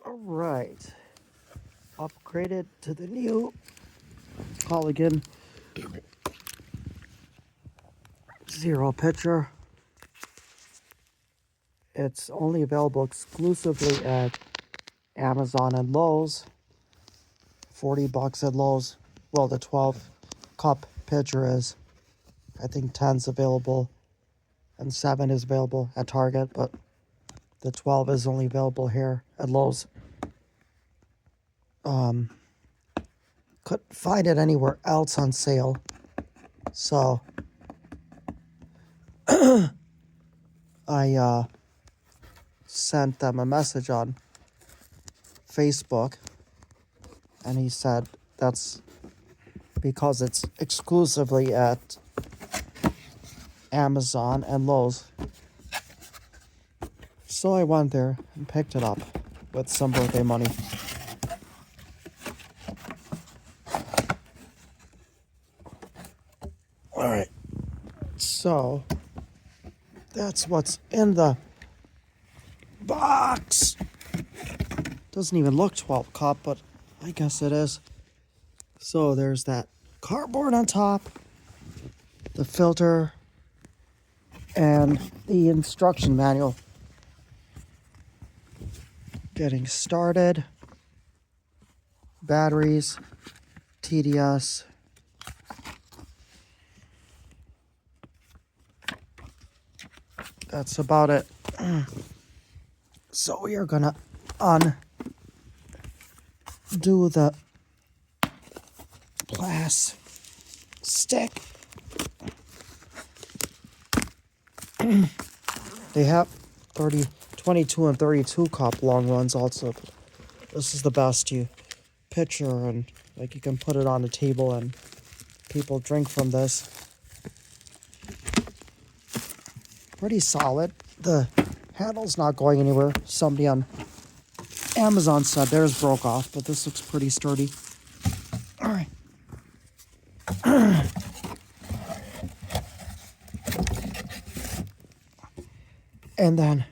Alright. Upgraded to the new Culligan Zero pitcher. It's only available exclusively at Amazon and Lowe's. $40 at Lowe's. Well, the 12 cup pitcher is. I think 10's available and 7 is available at Target, but the 12 is only available here at Lowe's. Couldn't find it anywhere else on sale. So I sent them a message on Facebook, and he said that's because it's exclusively at Amazon and Lowe's. So I went there and picked it up with some birthday money. Alright, so that's what's in the box. Doesn't even look 12 cup, but I guess it is. So there's that cardboard on top, the filter, and the instruction manual. Getting started, batteries, TDS. That's about it. So we are gonna undo the plastic. They have 22 and 32 cup long runs also. This is the best pitcher, and like you can put it on the table and people drink from this. Pretty solid. The handle's not going anywhere. Somebody on Amazon said theirs broke off, but this looks pretty sturdy. All right. And then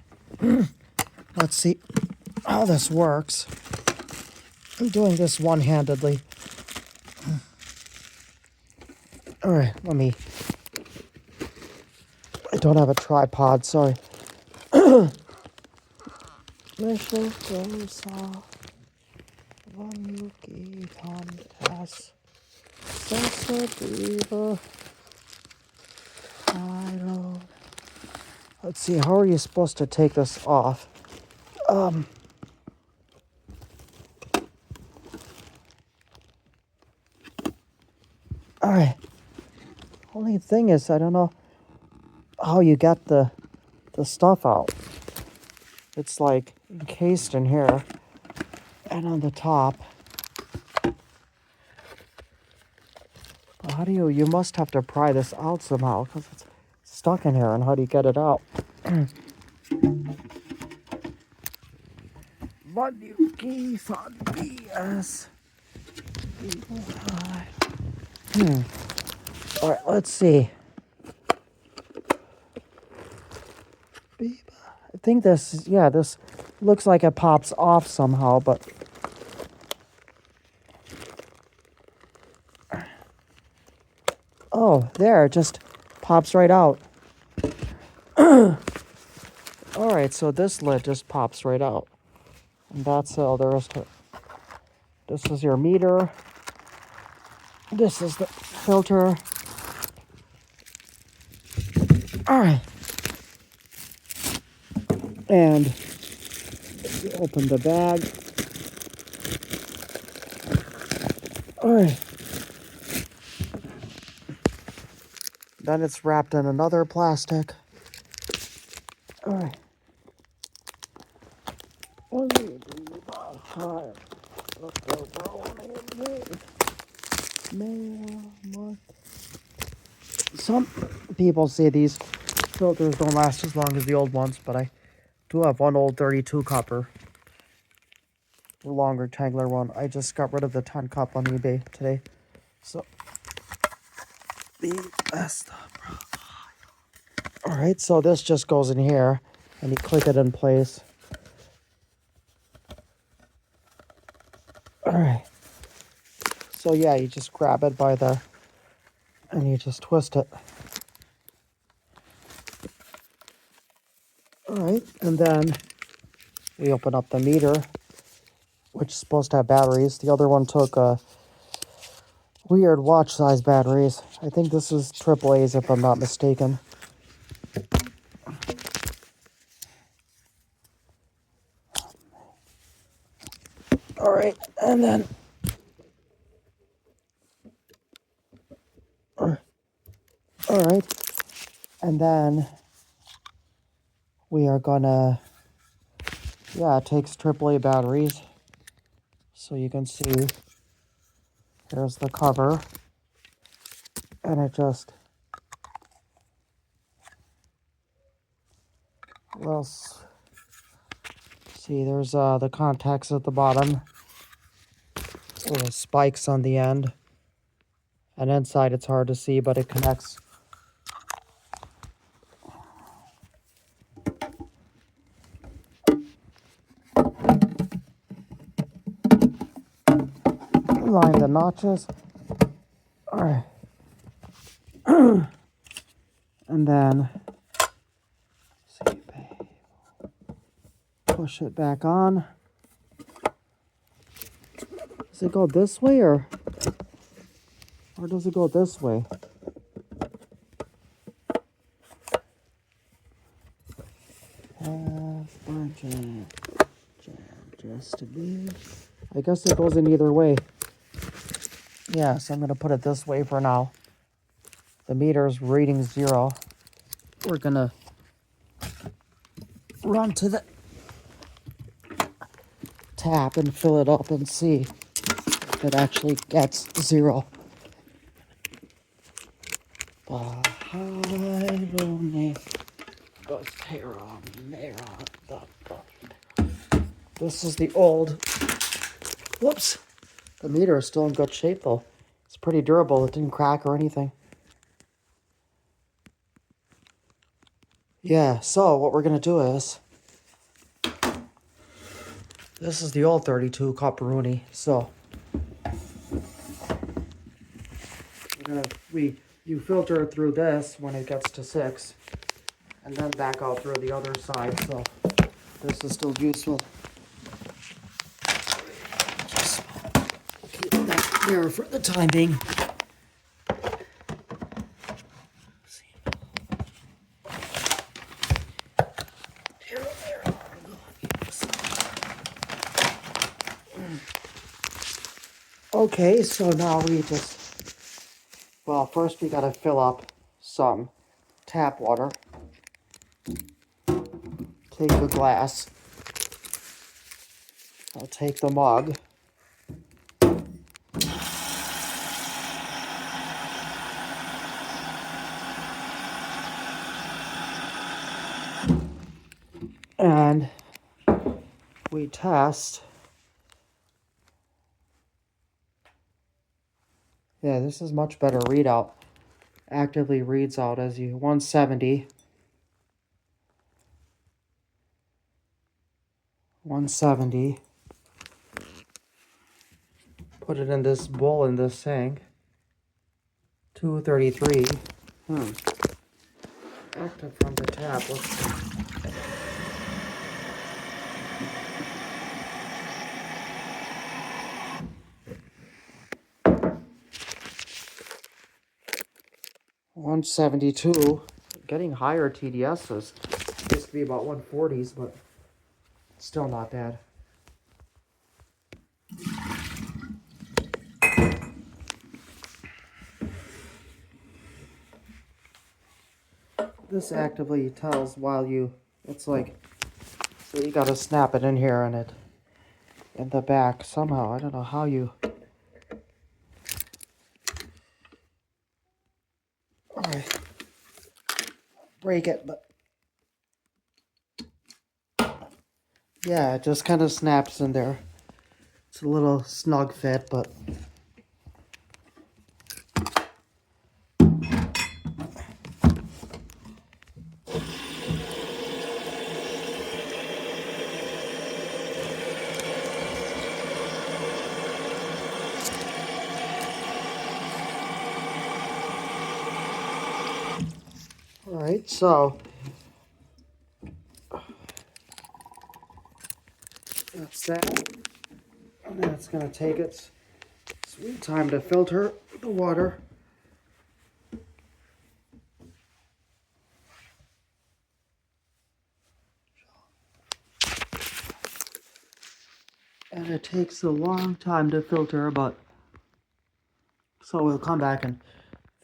let's see how this works. I'm doing this one-handedly. All right, I don't have a tripod, sorry. Let's see, how are you supposed to take this off? Alright. Only thing is, I don't know how you get the stuff out. It's like encased in here and on the top. But how do you must have to pry this out somehow because it's stuck in here, and how do you get it out? What do you keep on BS? Alright, let's see. I think this looks like it pops off somehow, but oh, there, it just pops right out. Alright, so this lid just pops right out. And that's all there is to it. This is your meter. This is the filter. Alright. And you open the bag. Alright. Then it's wrapped in another plastic. Alright. Some people say these filters don't last as long as the old ones, but I do have one old 32 cupper, the long rectangular one. I just got rid of the 10 cup on eBay today. So the best. All right, so this just goes in here and you click it in place. Alright. So yeah, you just grab it by the, and you just twist it. Alright, and then we open up the meter, which is supposed to have batteries. The other one took weird watch size batteries. I think this is AAA's if I'm not mistaken. Alright, and then alright, and then we are gonna, yeah, it takes AAA batteries. So you can see, here's the cover, and it just, well, see, there's the contacts at the bottom, little spikes on the end, and inside it's hard to see, but it connects. Line the notches. All right. And then see, push it back on. Does it go this way or does it go this way? Just a bit. I guess it goes in either way. Yeah, so I'm gonna put it this way for now. The meter's reading 0. We're gonna run to the tap and fill it up and see if it actually gets 0. This is the old. Whoops. The meter is still in good shape though. It's pretty durable. It didn't crack or anything. Yeah, so what we're going to do is, this is the old 32 Copperoni. So you filter through this when it gets to 6 and then back out through the other side. So this is still useful. Just keep that there for the time being. Okay, so now we just, well, first we gotta fill up some tap water. Take the glass. I'll take the mug. And we test. Yeah, this is much better readout. Actively reads out as you 170. 170. Put it in this bowl in this sink. 233. Active from the tap. Let's see. $172. Getting higher TDSs. Used to be about 140s, but still not bad. This actively tells while it's like, so you gotta snap it in here and it, in the back somehow. I don't know how you. Alright. Break it, but yeah, it just kind of snaps in there. It's a little snug fit, but right, so that's that. And then it's going to take its sweet time to filter the water. And it takes a long time to filter, but so we'll come back in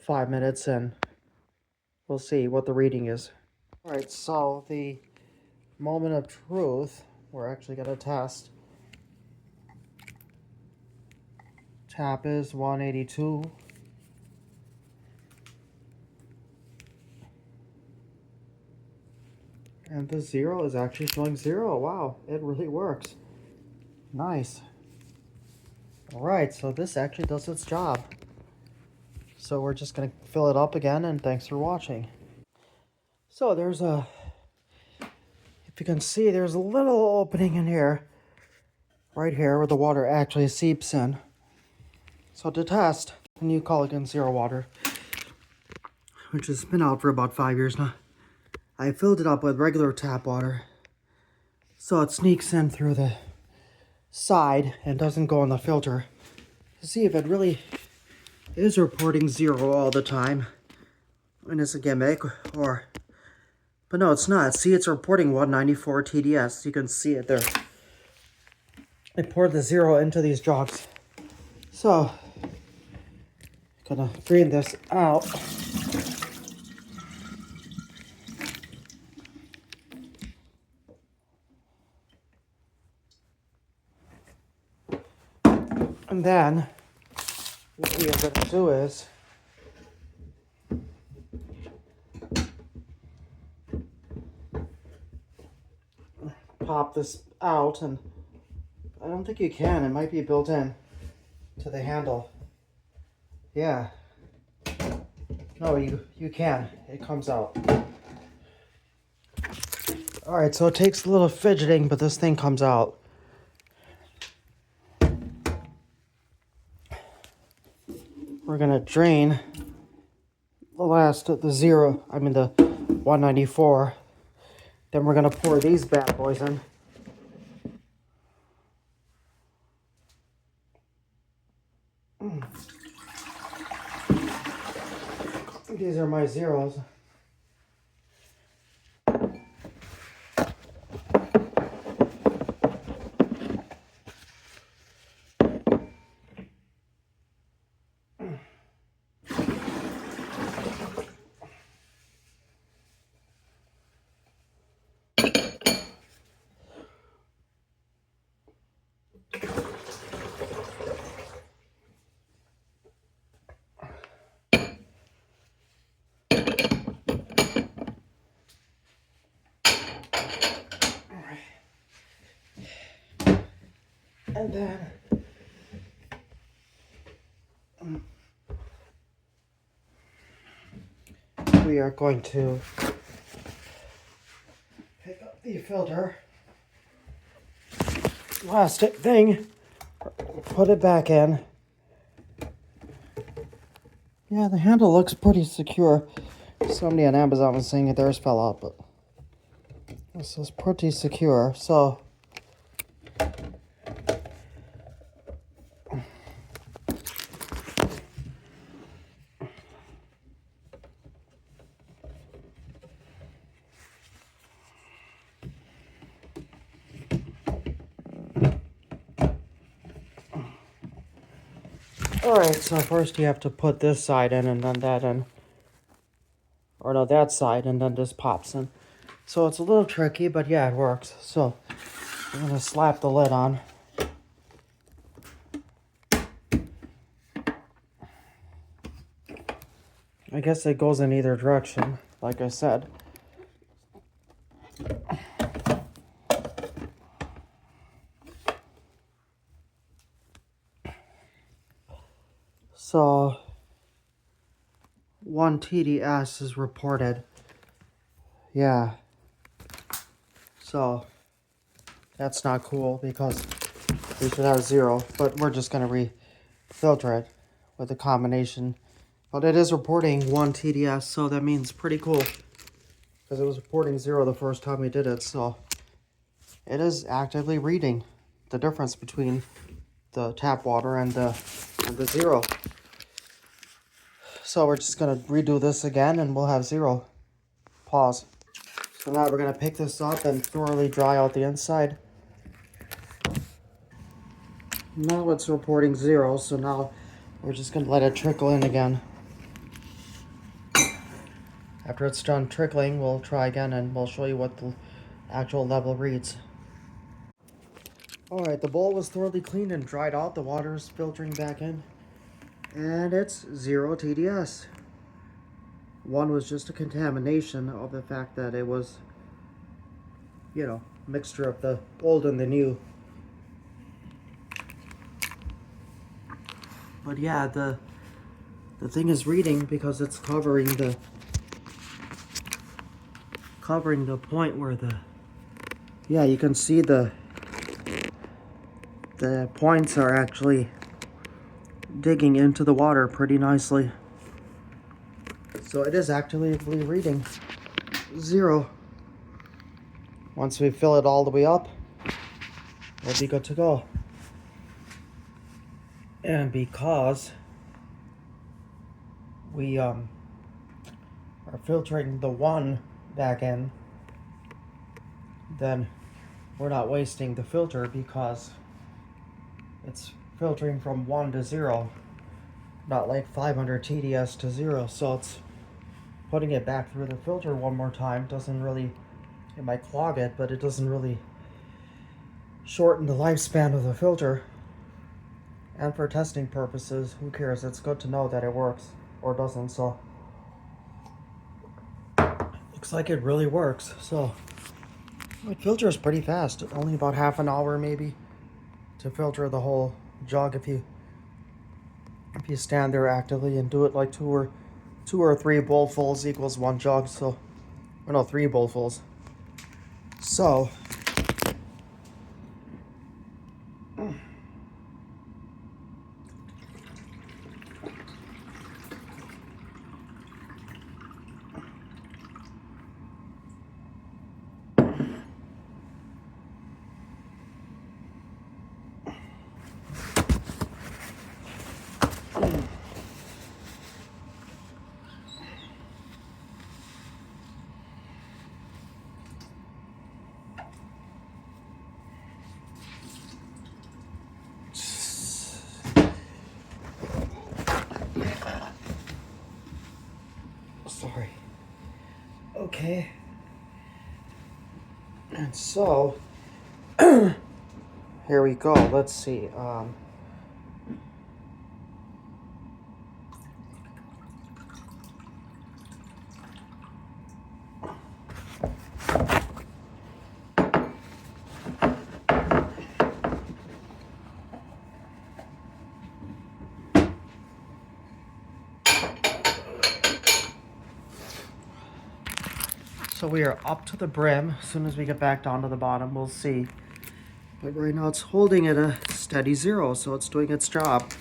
5 minutes and we'll see what the reading is. All right, so the moment of truth, we're actually going to test. Tap is 182. And the 0 is actually showing 0. Wow, it really works. Nice. All right, so this actually does its job. So we're just going to fill it up again, and thanks for watching. So there's a, if you can see, there's a little opening in here, right here, where the water actually seeps in. So to test the new Culligan Zero Water, which has been out for about 5 years now, I filled it up with regular tap water, so it sneaks in through the side and doesn't go in the filter, to see if it really is reporting 0 all the time and it's a gimmick, or, but no, it's not. See, it's reporting 194 TDS. You can see it there. I poured the 0 into these jugs. So, gonna drain this out. And then, what we are gonna do is pop this out, and I don't think you can. It might be built in to the handle. Yeah. No, you can. It comes out. Alright, so it takes a little fidgeting, but this thing comes out. We're gonna drain the 0, I mean the 194. Then we're gonna pour these bad boys in. These are my 0s. And then we are going to pick up the filter plastic thing, put it back in. Yeah, the handle looks pretty secure. Somebody on Amazon was saying that theirs fell out, but this is pretty secure. So alright, so first you have to put this side in and then that in. Or no, that side, and then this pops in. So it's a little tricky, but yeah, it works. So I'm gonna slap the lid on. I guess it goes in either direction, like I said. So 1 TDS is reported. Yeah. So that's not cool because we should have 0, but we're just gonna re-filter it with a combination. But it is reporting 1 TDS, so that means pretty cool. because it was reporting 0 the first time we did it. So it is actively reading the difference between the tap water and the 0. So we're just gonna redo this again and we'll have 0. Pause. So now we're gonna pick this up and thoroughly dry out the inside. Now it's reporting 0, so now we're just gonna let it trickle in again. After it's done trickling, we'll try again and we'll show you what the actual level reads. Alright, the bowl was thoroughly cleaned and dried out. The water is filtering back in. And it's 0 TDS. 1 was just a contamination of the fact that it was, you know, mixture of the old and the new. But yeah, the thing is reading because it's covering the point where yeah, you can see the points are actually digging into the water pretty nicely. So it is actively reading 0. Once we fill it all the way up, we'll be good to go. And because we are filtering the 1 back in, then we're not wasting the filter because it's filtering from 1 to 0, not like 500 TDS to 0. So it's putting it back through the filter one more time. Doesn't really, it might clog it, but it doesn't really shorten the lifespan of the filter. And for testing purposes, who cares? It's good to know that it works or doesn't. So looks like it really works. So the filter is pretty fast, only about half an hour maybe to filter the whole jug if you stand there actively and do it like two or three bowlfuls equals 1 jug. So, or no, 3 bowlfuls. So sorry. Okay. And so here we go. Let's see. So we are up to the brim. As soon as we get back down to the bottom, we'll see. But right now it's holding at a steady 0, so it's doing its job.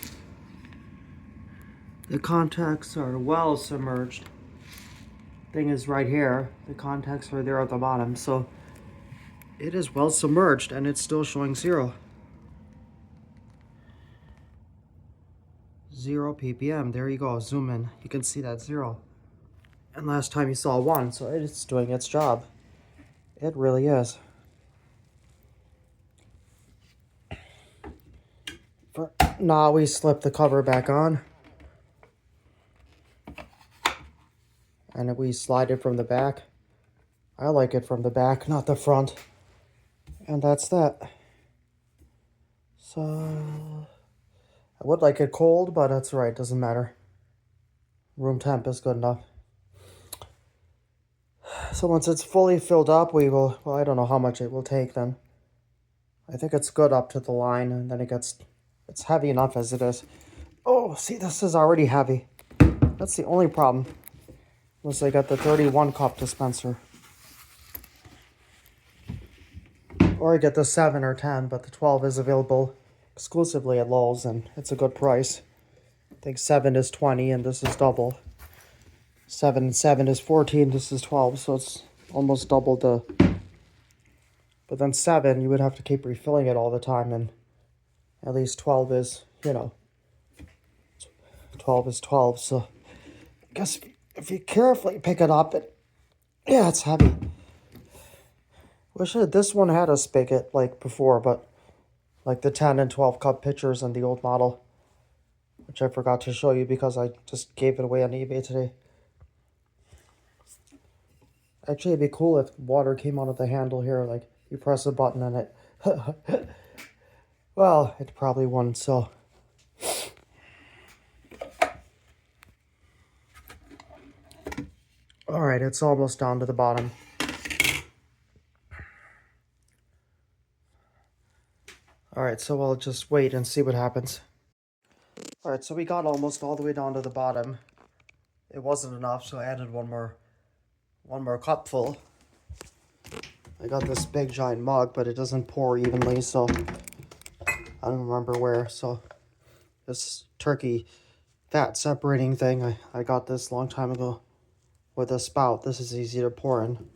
The contacts are well submerged. Thing is right here. The contacts are there at the bottom, so it is well submerged and it's still showing 0. 0 ppm. There you go. Zoom in. You can see that 0. And last time you saw 1, so it's doing its job. It really is. Now we slip the cover back on. And we slide it from the back. I like it from the back, not the front. And that's that. So I would like it cold, but that's right, doesn't matter. Room temp is good enough. So once it's fully filled up, we will, well, I don't know how much it will take then. I think it's good up to the line, and then it's heavy enough as it is. Oh, see, this is already heavy. That's the only problem. Unless I got the 31 cup dispenser. Or I get the 7 or 10, but the 12 is available exclusively at Lowe's, and it's a good price. I think 7 is 20, and this is double. 7 and 7 is 14, this is 12, so it's almost double the, but then 7, you would have to keep refilling it all the time, and at least 12 is, 12 is 12, so I guess if you carefully pick it up, yeah, it's heavy. Wish this one had a spigot like before, but like the 10 and 12 cup pitchers in the old model, which I forgot to show you because I just gave it away on eBay today. Actually, it'd be cool if water came out of the handle here, like you press a button and it... Well, it probably wouldn't, so... Alright, it's almost down to the bottom. Alright, so I'll just wait and see what happens. Alright, so we got almost all the way down to the bottom. It wasn't enough, so I added one more cupful. I got this big giant mug, but it doesn't pour evenly, so I don't remember where. So this turkey fat separating thing, I got this a long time ago with a spout. This is easy to pour in.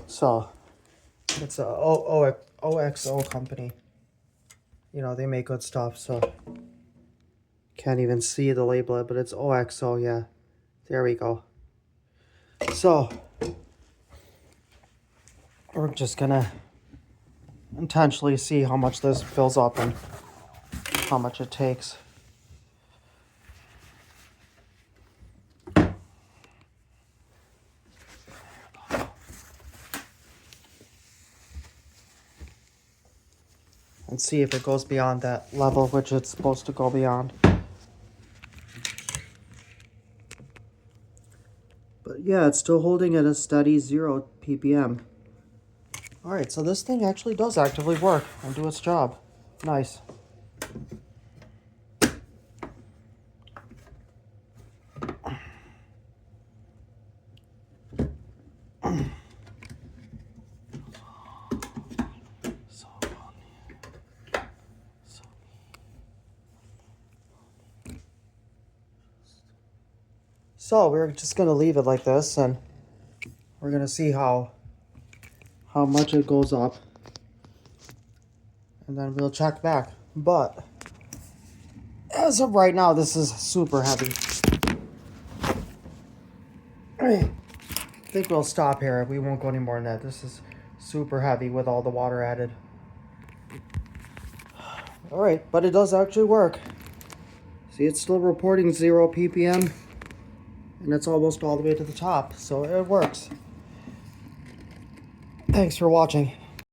So it's a OXO company. You know, they make good stuff, so can't even see the label, but it's OXO, yeah. There we go. So we're just gonna intentionally see how much this fills up and how much it takes. And see if it goes beyond that level which it's supposed to go beyond. But yeah, it's still holding at a steady 0 ppm. Alright, so this thing actually does actively work and do its job. Nice. So we're just gonna leave it like this, and we're gonna see how much it goes up, and then we'll check back. But as of right now, this is super heavy. I think we'll stop here. We won't go any more than that. This is super heavy with all the water added. All right, but it does actually work. See, it's still reporting 0 ppm, and it's almost all the way to the top, so it works. Thanks for watching.